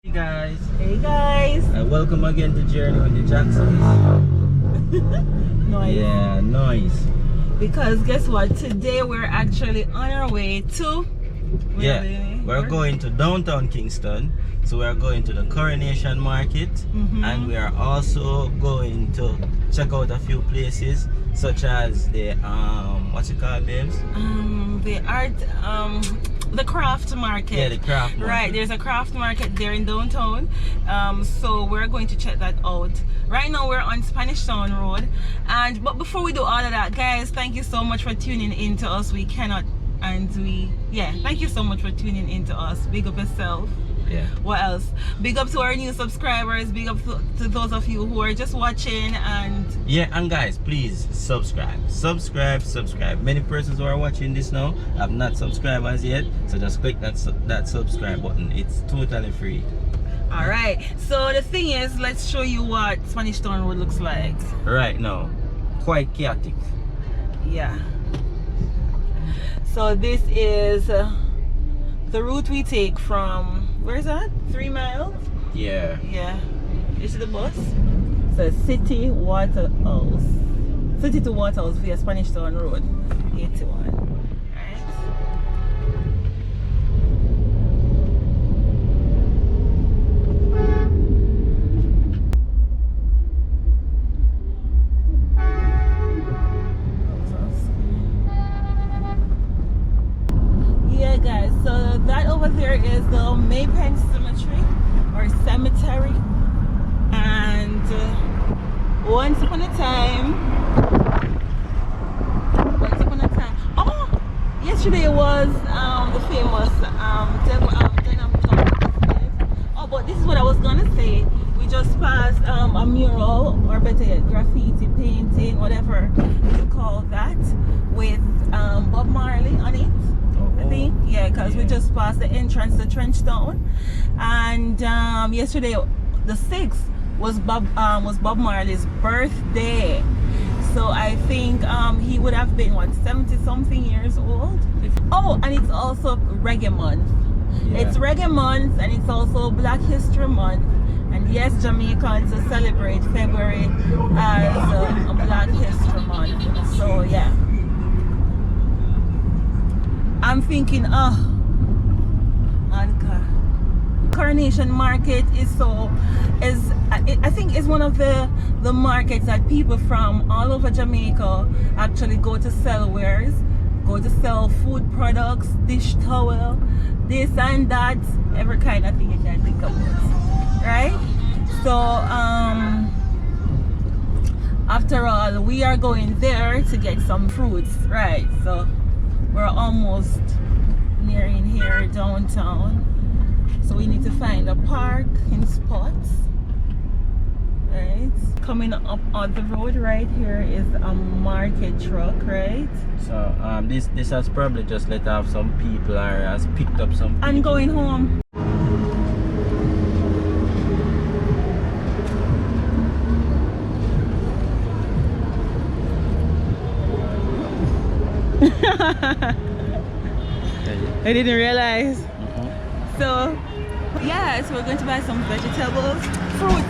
Hey guys. Hey guys. Welcome again to Journey with the Jacksons. Noise. Yeah, noise. Because guess what? Today we're actually on our way to... We're going to Downtown Kingston. So we're going to the Coronation Market. And we are also going to check out a few places such as the what's it called, babes? The craft market. Yeah, the craft market. Right, there's a craft market there in downtown. So we're going to check that out. Right now we're on Spanish Town Road. But before we do all of that, guys, thank you so much for tuning in to us. Thank you so much for tuning in to us. Big up yourself. Yeah. What else? Big up to our new subscribers. Big up to those of you who are just watching. And guys, please subscribe. Many persons who are watching this now have not subscribed as yet, so just click that subscribe button. It's totally free. All right, so the thing is, let's show you what Spanish Town Road looks like right now. Quite chaotic. Yeah. So this is the route we take from, where's that? 3 miles? Yeah. Yeah. This is the bus. So City to Waterhouse via Spanish Town Road, 81. Yeah, guys. So that over there is the Maypen Cemetery, and once upon a time, yesterday was the famous but this is what I was gonna say. We just passed a mural, or better yet, graffiti painting, whatever you call that, with Bob Marley on it. I think, yeah, because we just passed the entrance to Trenchtown, and yesterday, the 6th, was Bob Marley's birthday. So I think he would have been 70 something years old. Oh, and it's also Reggae Month. Yeah. It's Reggae Month, and it's also Black History Month. And yes, Jamaicans celebrate February as a Black History Month. So yeah, I'm thinking, Coronation Market I think is one of the markets that people from all over Jamaica actually go to sell wares, go to sell food products, dish towel, this and that, every kind of thing you can think about, right? So after all, we are going there to get some fruits, right? So we're almost nearing here downtown. So we need to find a parking spots, right? Coming up on the road right here is a market truck, right? So this has probably just let off some people, or has picked up some people. And going home. I didn't realize. So yes, we're going to buy some vegetables, fruits.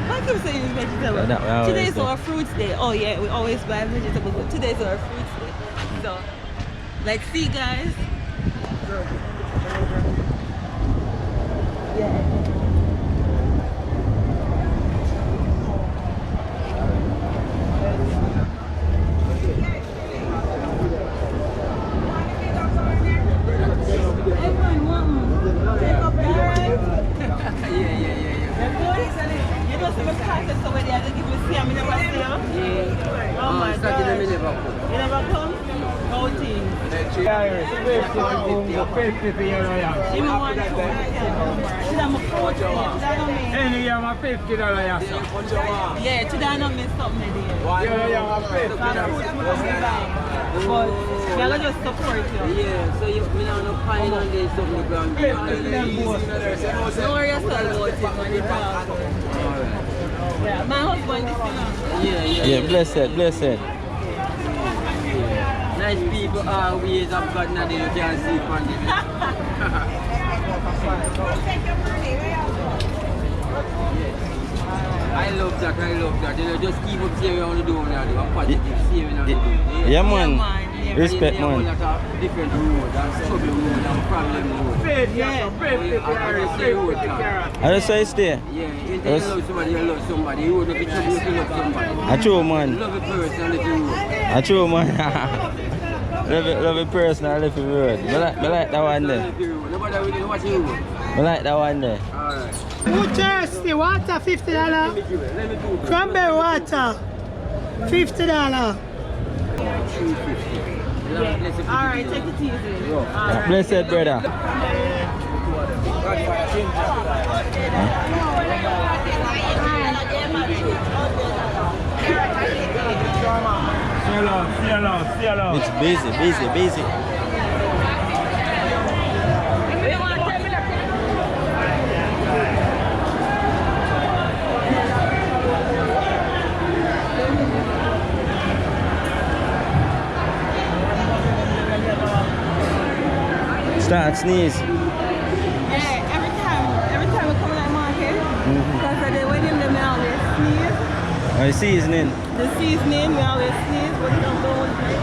Why keep saying vegetables? Today's our fruits day. Oh yeah, we always buy vegetables, but today's our fruits day. So let's see, guys. Yeah. Yeah, today I don't miss something there. But y'all just support you. Yeah, so you know no pine on this on the ground. Don't worry yourself about it when you talk. Yeah, my husband is Yeah, blessed. Nice people always have got nothing you can't see from them. that, I love that. You know, just keep up saying what you want to do now. I'm positive, saying what you do. Yeah, man. Yeah. Respect, There are man. a lot of different roads and trouble roads and problem roads. I just say stay. Yeah, you think you love somebody, you love somebody. You would not be trouble if you love somebody. I true, man. Love a person, let you road. I true, man. love it personal, love it word. I like that one there. Nobody will watch you. I like that one there. Alright. Who thirsty? Water $50. Let me do it. Cranberry water $50. Alright, take it easy. Alright. Blessed brother. It's busy. Start sneeze. Yeah, every time we come to that market, because of the wedding, they always sneeze. Oh, seasoning. The seasoning, we always sneeze, but we don't go with it.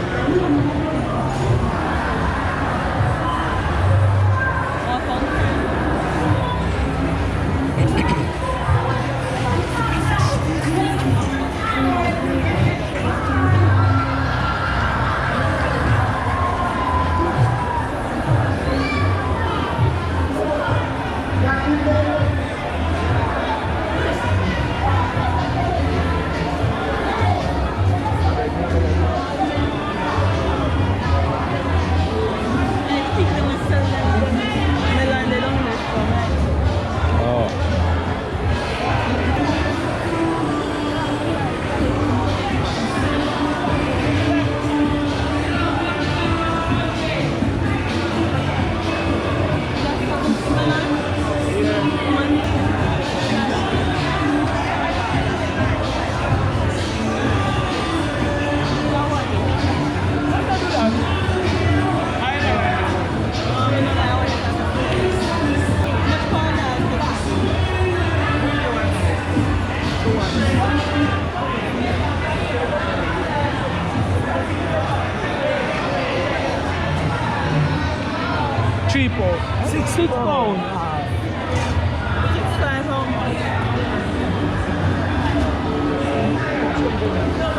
£6 pounds.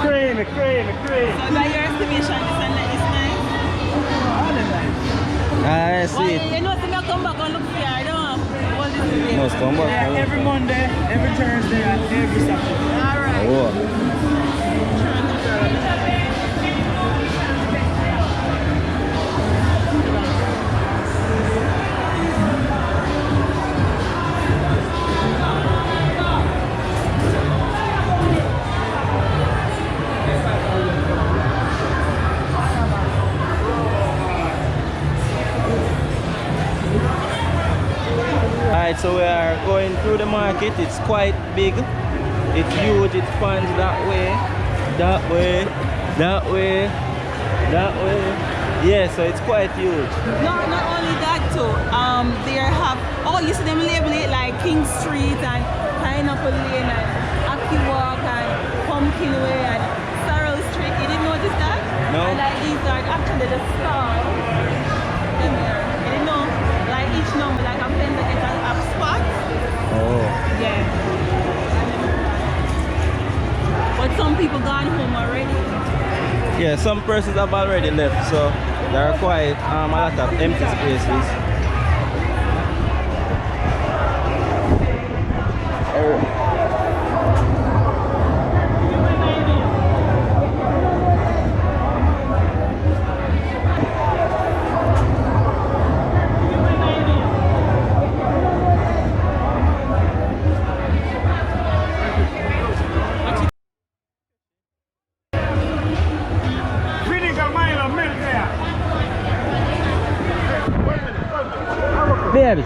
Creamy. So by your estimation, this and that is nice? I see Well, it. you know, to come back and look for you, don't all this is Must come back. Every Monday, every Thursday, and every Saturday. Alright. Oh. Alright, so we are going through the market. It's quite big. It's huge. It spans that way. Yeah, so it's quite huge. Not only that too. They have you see them label it like King Street and Pineapple Lane and Aki Walk and Pumpkin Way and Sorrel Street. You didn't notice that? No. And like these are actually the stars. Them there. You didn't know? Like each number, like I'm playing to get a spot. Oh. Yeah. But some people gone home already. Yeah, some persons have already left, so there are quite a lot of empty spaces. Babes.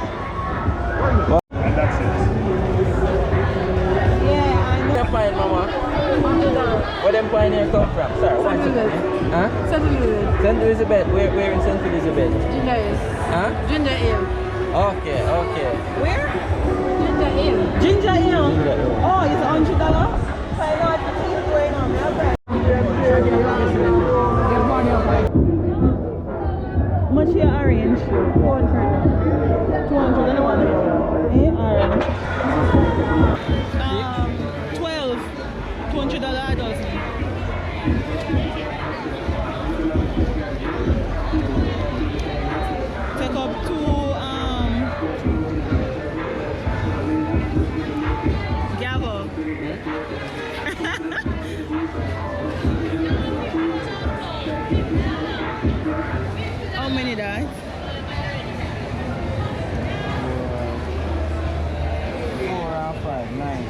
Yeah, I know. Where pine, mama? Where them pioneer come from? Sorry, one second. Huh? St. Elizabeth. St. Elizabeth. Where in St. Elizabeth? Ginger Ale. Huh? Ginger Ale. Okay. Where? Ginger Ale. Ginger Ale. Ginger ale. Oh, it's $100? Much your orange? 400. 200 and one. Orange. 12. $200 a dozen. Take up two gavel. How many that? 4 and 5, 9.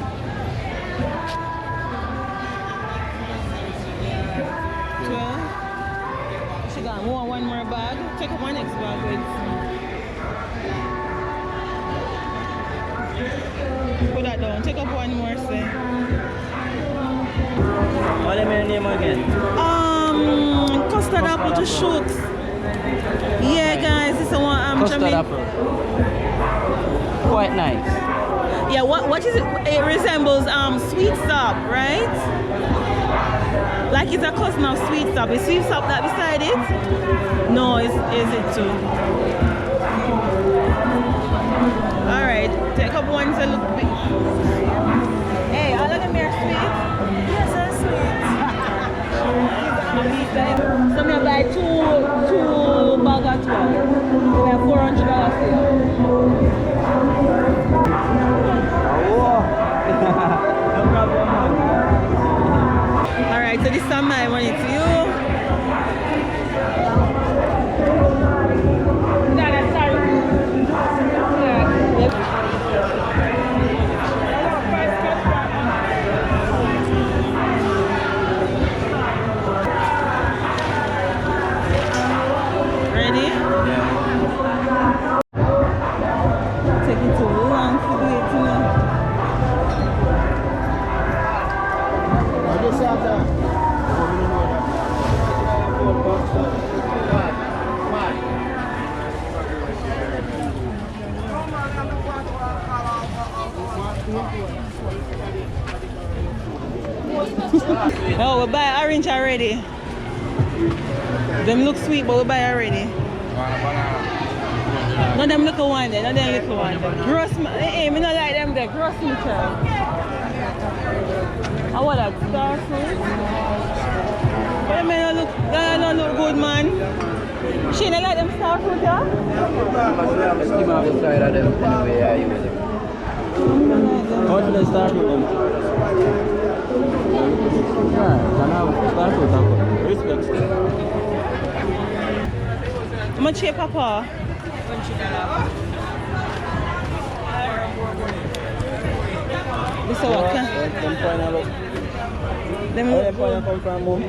12. She got one more bag. Take up my next bag with. Put that down. Take up one more, say. What is your name again? Custard apple to shoot. Yeah, guys, this is one Custard Jamaica. apple. Quite nice. Yeah, what is it? It resembles sweet stop, right? Like it's a cousin of sweet stop. Is sweet stop that beside it? No, is it too? Alright, take up one to look big. Hey, all of them are sweet. Yes, they're sweet. So I'm gonna buy two bag of 12. We have $400 for you. No problem. Alright, so this time my money to you. Ready? Yeah. Take it too long to do it, you know. Oh, we buy orange already. Them look sweet, but we buy already. No, them little one there. No, them little one there. Gross, me not like them there. Gross me, child. I want that star fruit. But them don't look good, man. She don't like them star fruit, yeah? Skim off the side of them anyway, I use them. How much do they start with them? Yeah, can I start with them? Respect. How much here, Papa? This is what? Them pineapple. Them Where look the pineapple come from, Mom?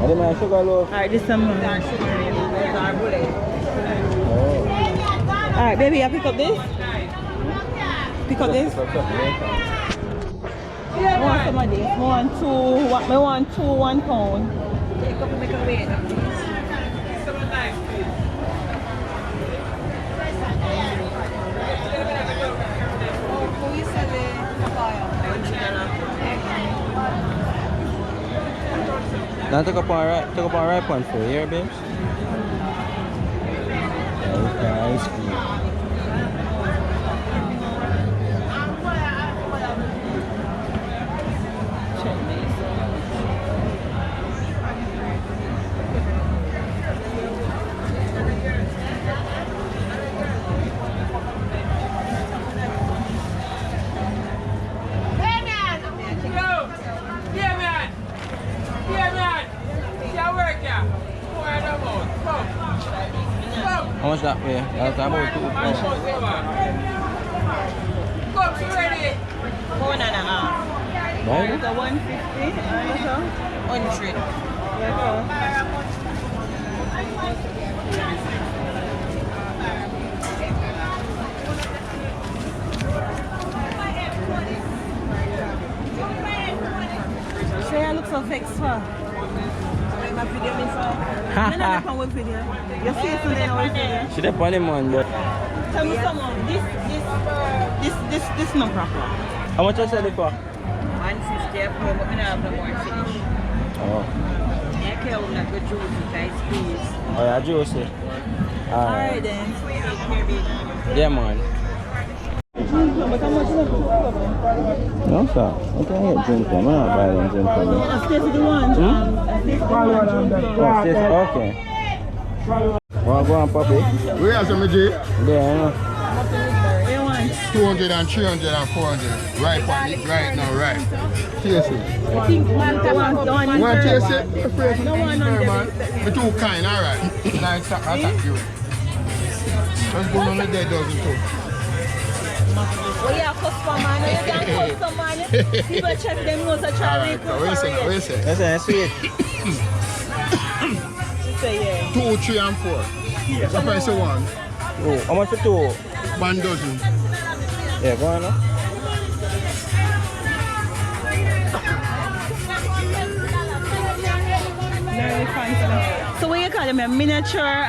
Are they my sugar loaf? Alright, this some. Oh. Alright, baby, I pick up this. Pick up this. I want some of this. I want two, 1 pound. Take up and make a weight. Who is selling papaya? Now take up on right one for here, babes. Ice cream. How much that way? That's about 2 pounds. Come, she ready? 1.5. Right? It's a 150. On the tree. Say I look so vexed for. My video me for. You know that one video. Your face today now is video. She the funny man, but Tell me someone. This no proper. how much you sell it for? 150. have more, but I don't have no more finish. Oh. I can't not go juice it, I squeeze. Oh, yeah, juicy. Alright then. Yeah, man. But how much is it? No, sir. I can get drink from. I'm not buying drink from. I stay to the one. Hmm? I stay to the one. Oh, sis, okay. Wanna go on, puppy? Where are some G? There, you know. 200 and 300 and 400. Right on it, right now, right. Taste it. Want to taste it? No one on man. We're too kind, alright. Nice, I'll thank you. Let's go on the dead dozen too. Well, yeah, customer man. You can customer man. People check them nose and try to Alright, so where is it? That's sweet. say yeah. 2, 3 and 4. Yes. So price of one. Oh, how much for 2? 1 dozen. Yeah, go on now. So what you call them? A miniature,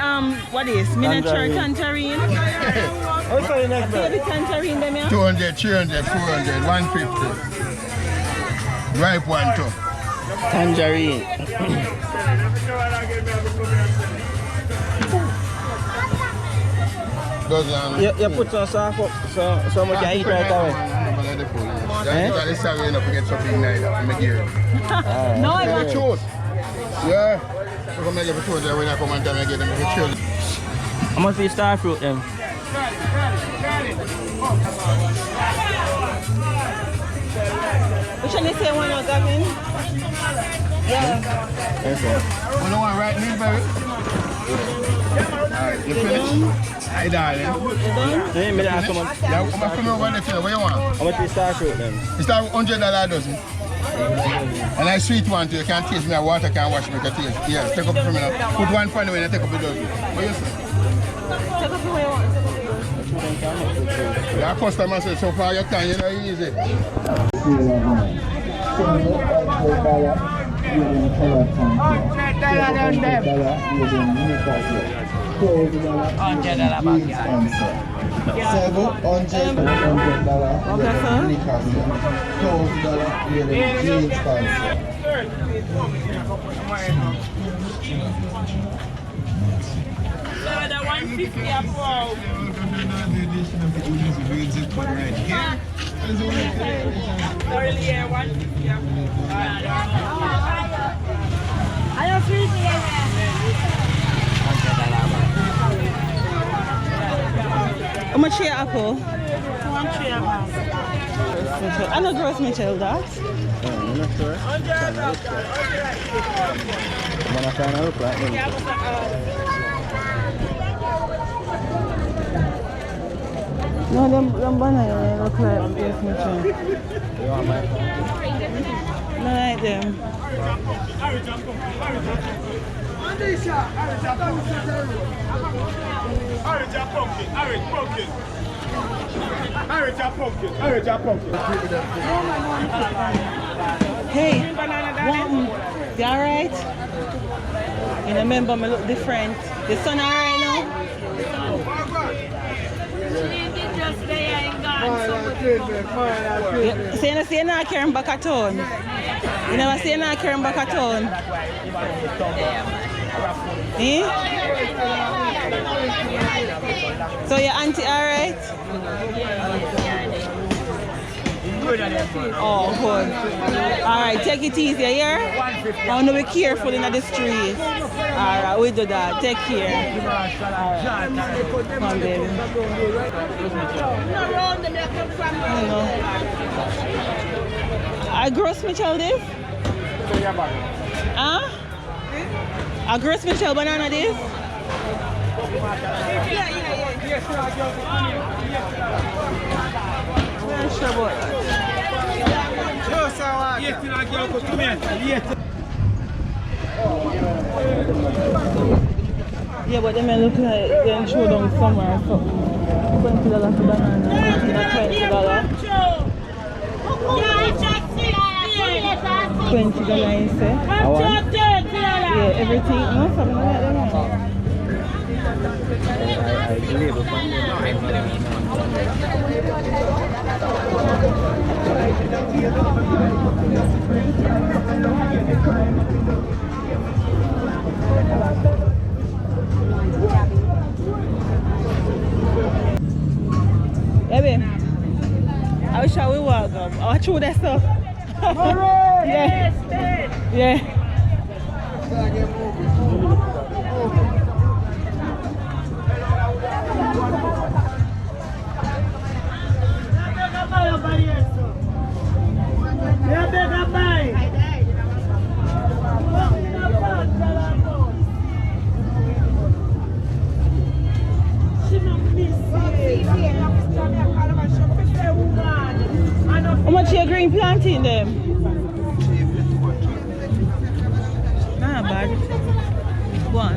what is? Miniature tangerine? What's the next Baby tangerine them, yeah? 200, 300, 400, 150. Ripe one too. Tangerine. Dozen. You put some sauce up, so much you eat right away. You got this salary enough to get something nice up in the gear. No, I Yeah, want choose. Yeah. So come and get the choose when I come and tell me I get them the choose. How much for star fruit them? which one you say one you're Gavin? Yeah. Yes, sir. You don't want right meat, baby? Alright, you finished? Hi, darling. Hey, me ask how much. Yeah, I'm coming over there for you. What you want? How much for star fruit them? It's that $100 dozen. And I sweet one too. You can't taste me. Water can't wash me. You can taste. Yeah, take up from me now. Put one for me and take up the dozen. What you say? Take up the way you want. Yeah, customer said so far you can, you know, easy. How much your apple? 1 tree apple. I know gross Mitchell that. I'm not sure. I'm gonna try and look like them. No, them banana look like gross Mitchell. You want my phone? No, like them. Hey, you alright? You remember me look different. The sun alright now? So you never see you not carrying back at all? You never see you not carrying back at all? Eh? So your auntie alright? Oh, good. Alright, take it easy, yeah? I want to be careful in the streets. Alright, we do that. Take care. Come on, baby. I gross Michelle this? Huh? A gross Michelle banana this? I'm sure about that. Yeah, but they may look like they're show them somewhere or something. $20 for banana, $20, you say? Yeah, everything. No, something like that. some. Oh, true that stuff. Yeah. Yeah. How much your green planting them? Not bad. One.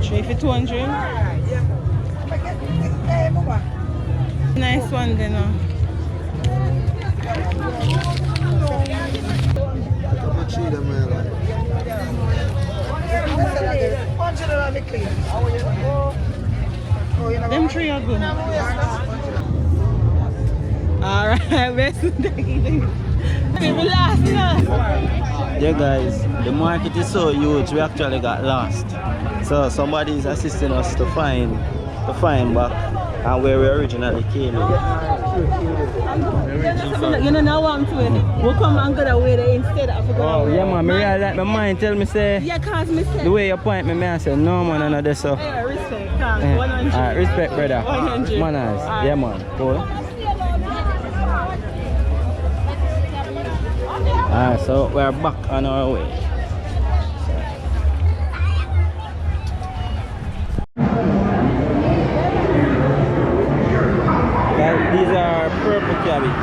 3 for 200. Nice one then. Them three are good. Alright, best Yeah guys, the market is so huge we actually got lost. So somebody is assisting us to find back and where we originally came in. You know now what I'm doing? We'll come and go that way there instead of going. Oh yeah man, me realize my mind tell me say yeah, cause me say the way you point me, I say no man another so. yeah, respect, cause 100. Alright, respect brother. 100. Manners. Right. Yeah man, cool. Alright, so we're back on our way. Guys, these are purple cabbage.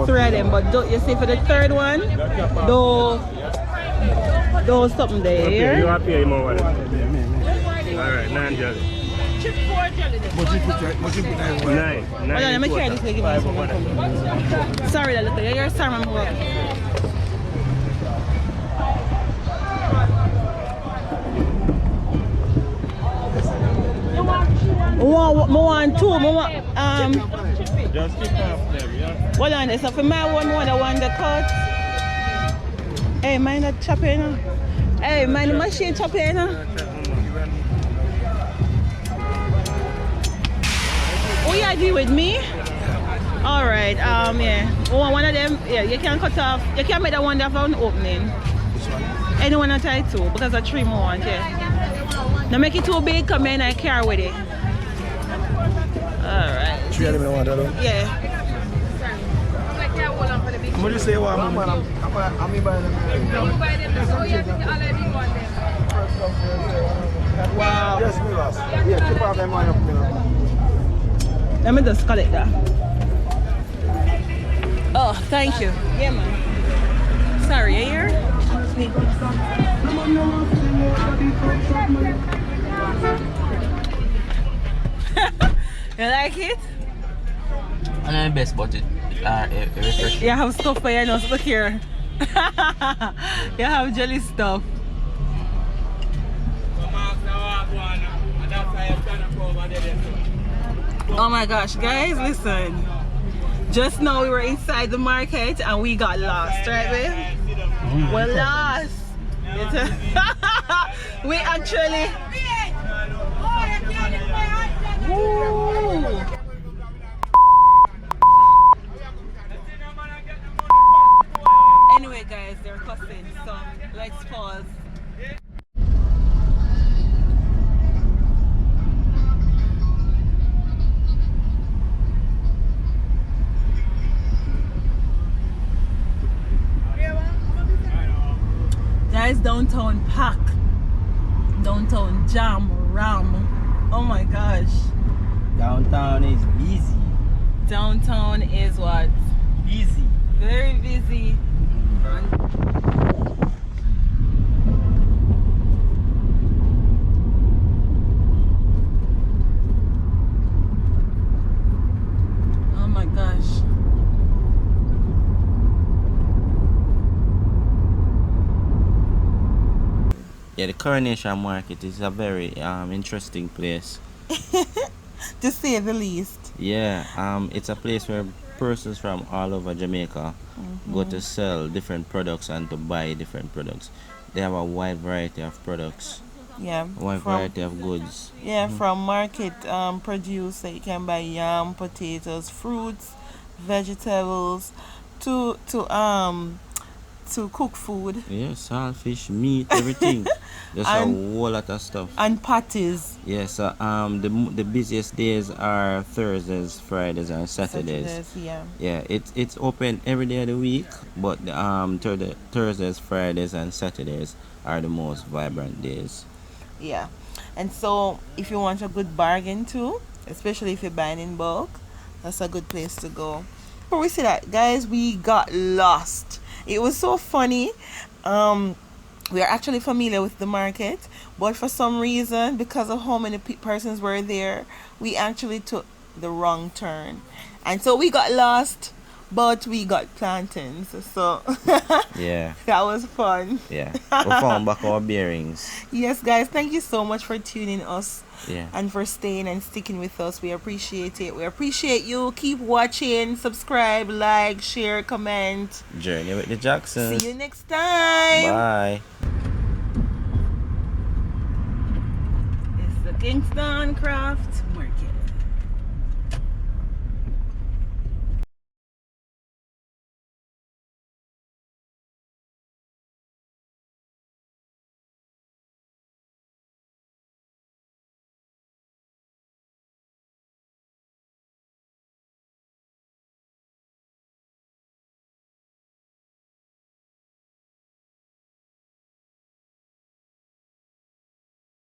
Three of them, but you see for the third one, those something there. Okay, you happy you more? Alright, 9 jelly. Chip 4 jelly. Nine. Hold on, let me carry this. Give me this one. Sorry, that little. You're sorry, I'm working. want two. Just keep off them, yeah? Hold on, so for my one, the one that cut. Hey, mind that chopping. Hey, mind the machine chopping. Oh, you agree with me? Alright, yeah. Oh, one of them, yeah, you can cut off. You can make that one that one opening. This one? Anyone I tie two because I 3 more ones, yeah. Now make it too big, come in and carry with it. Alright. 3 of them I want that one? Yeah. What do you say? What I'm buying them. Wow. Yes, me last. Yeah, keep off them one up. Let me just collect that. Oh, thank you. Yeah, man. Sorry, you here? You like it? I know the best about it. Refreshing. You have stuff for your nose. Look here. You have jelly stuff. Oh my gosh, guys, listen. Just now we were inside the market and we got lost, right, babe? We're lost. We actually. Woo. Anyway, guys, they're cussing, so let's pause. Guys, downtown pack, downtown jam ram. Oh my gosh, Downtown is busy. Downtown is what? Busy. Very busy. Oh my gosh. Yeah, the Coronation Market is a very interesting place. To say the least. Yeah, it's a place where persons from all over Jamaica go to sell different products and to buy different products. They have a wide variety of products, Yeah. a wide variety of goods. Yeah, from market produce that you can buy yam, potatoes, fruits, vegetables, to cook food Yeah, salt, fish, meat, everything. Just a And- whole lot of stuff. and patties. Yeah, so the busiest days are Thursdays, Fridays, and Saturdays. Yeah. Yeah, it's open every day of the week, but Thursdays, Fridays, and Saturdays are the most vibrant days. Yeah. And so if you want a good bargain too, especially if you're buying in bulk, that's a good place to go. Before we say that, guys, we got lost. It was so funny. We are actually familiar with the market, but for some reason, because of how many persons were there, we actually took the wrong turn. And so we got lost, but we got plantains. So Yeah, that was fun. yeah. We found back our bearings. Yes, guys, thank you so much for tuning us Yeah. and for staying and sticking with us. We appreciate it. We appreciate you. Keep watching, subscribe, like, share, comment. Journey with the Jacksons. See you next time. Bye. It's the Kingston Craft